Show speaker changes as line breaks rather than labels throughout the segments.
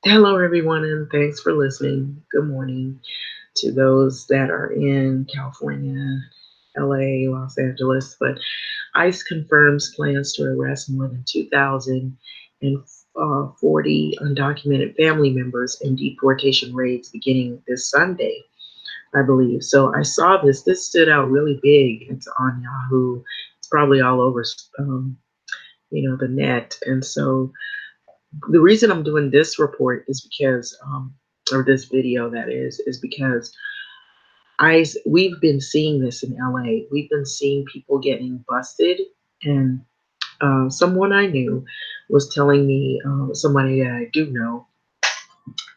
Hello, everyone, and thanks for listening. Good morning to those that are in California, LA, Los Angeles. But ICE confirms plans to arrest more than 2,040 undocumented family members in deportation raids beginning this Sunday, I believe. So I saw this. This stood out really big. It's on Yahoo. It's probably all over, the net. And so the reason I'm doing this report is because, or this video that is because we've been seeing this in LA. We've been seeing people getting busted, and someone I knew was telling me, somebody that I do know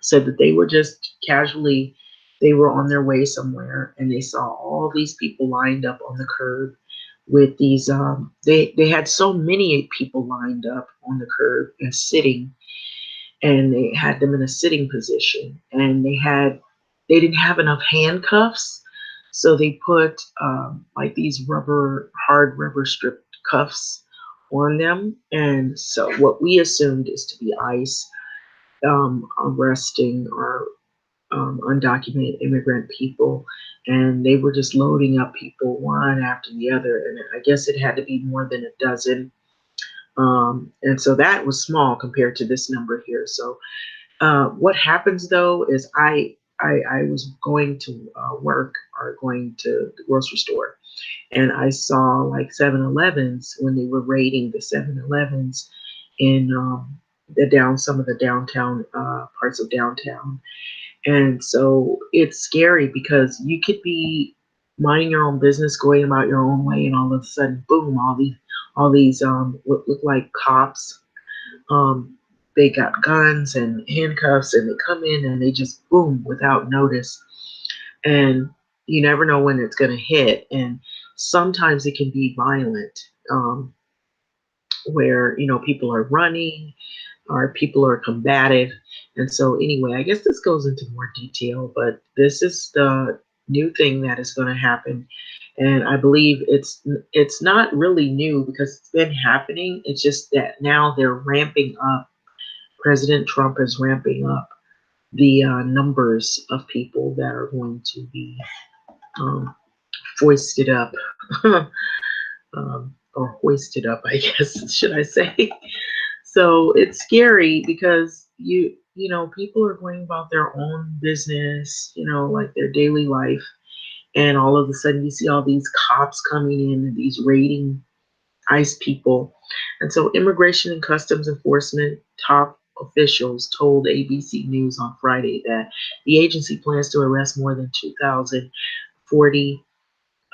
said that they were just casually, they were on their way somewhere and they saw all these people lined up on the curb with these, they had so many people lined up on the curb and sitting, and they had them in a sitting position, and they didn't have enough handcuffs, so they put like these hard rubber strip cuffs on them. And so what we assumed is to be ICE arresting our undocumented immigrant people, and they were just loading up people one after the other, and I guess it had to be more than a dozen. And so that was small compared to this number here. So what happens though is I was going to work or going to the grocery store, and I saw like 7-Elevens when they were raiding the 7-Elevens in some of the downtown parts of downtown. And so it's scary because you could be minding your own business, going about your own way, and all of a sudden, boom! All these what look like cops, um, they got guns and handcuffs, and they come in and they just boom without notice. And you never know when it's going to hit. And sometimes it can be violent, where people are running or people are combative. And so anyway, I guess this goes into more detail, but this is the new thing that is going to happen. And I believe it's not really new because it's been happening. It's just that now they're ramping up. President Trump is ramping up the numbers of people that are going to be um, foisted up, or hoisted up, I guess, should I say. So it's scary because people are going about their own business, like their daily life, and all of a sudden you see all these cops coming in and these raiding ICE people. And so Immigration and Customs Enforcement top officials told ABC News on Friday that the agency plans to arrest more than 2,040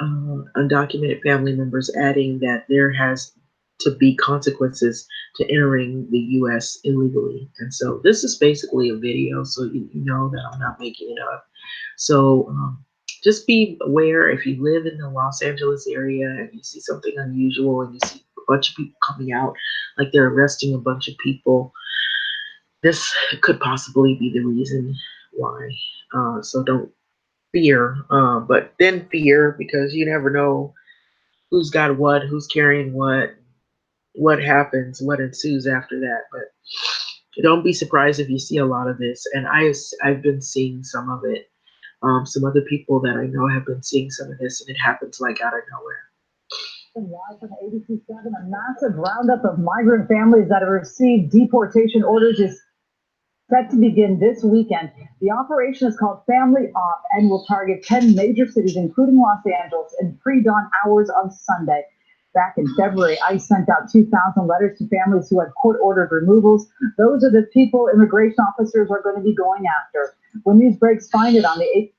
undocumented family members, adding that there has to be consequences to entering the U.S. illegally. And so this is basically a video, so you know that I'm not making it up. So just be aware if you live in the Los Angeles area and you see something unusual and you see a bunch of people coming out, like they're arresting a bunch of people, this could possibly be the reason why. So don't fear, but then fear because you never know who's got what, who's carrying what happens, what ensues after that. But don't be surprised if you see a lot of this. And I've been seeing some of it. Some other people that I know have been seeing some of this, and it happens like out of nowhere.
Live from ABC7, a massive roundup of migrant families that have received deportation orders is set to begin this weekend. The operation is called Family Op and will target 10 major cities, including Los Angeles, in pre-dawn hours of Sunday. Back in February, ICE sent out 2,000 letters to families who had court-ordered removals. Those are the people immigration officers are going to be going after. When news breaks, find it on the 8th.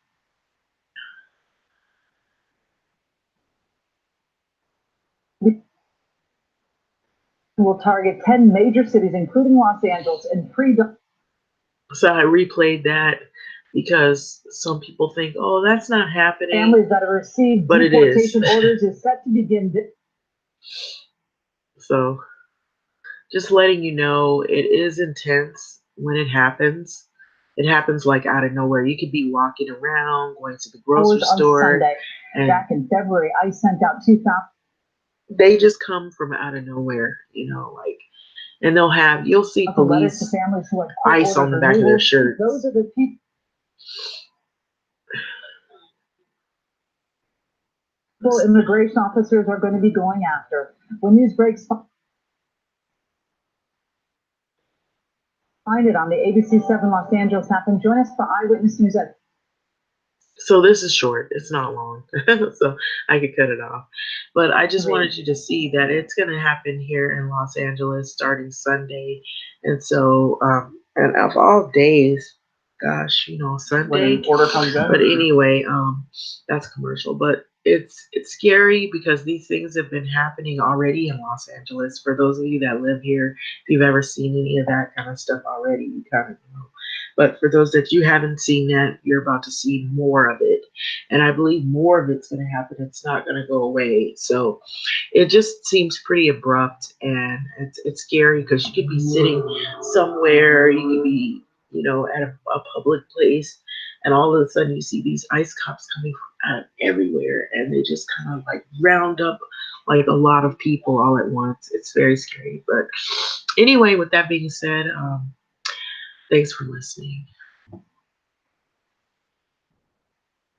Will target 10 major cities, including Los Angeles, in pre-dawn.
So I replayed that because some people think, oh, that's not happening.
Families that have received
but
deportation orders is set to begin.
So just letting you know, it is intense when it happens. It happens like out of nowhere. You could be walking around, going to the grocery store.
And back in February, I sent out 2,000.
They just come from out of nowhere, like And you'll see
The letters to
police
families who had
ice on
court-ordered
the back of their
removal. Those
shirts.
are the people immigration officers are going to be going after. When news breaks, find it on the ABC 7 Los Angeles app and join us for Eyewitness News at
So this is short. It's not long. So I could cut it off. But I just
3.
wanted you to see that it's going to happen here in Los Angeles starting Sunday. And so, and of all days, gosh,
When an
Sunday.
order comes
But
in.
anyway, that's commercial. But it's scary because these things have been happening already in Los Angeles. For those of you that live here, if you've ever seen any of that kind of stuff already, you kind of know. But for those that you haven't seen that, you're about to see more of it. And I believe more of it's going to happen. It's not going to go away. So it just seems pretty abrupt, and it's scary because you could be sitting somewhere, you could be, at a public place, and all of a sudden you see these ICE cops coming out of everywhere, and they just kind of like round up like a lot of people all at once. It's very scary. But anyway, with that being said, thanks for listening.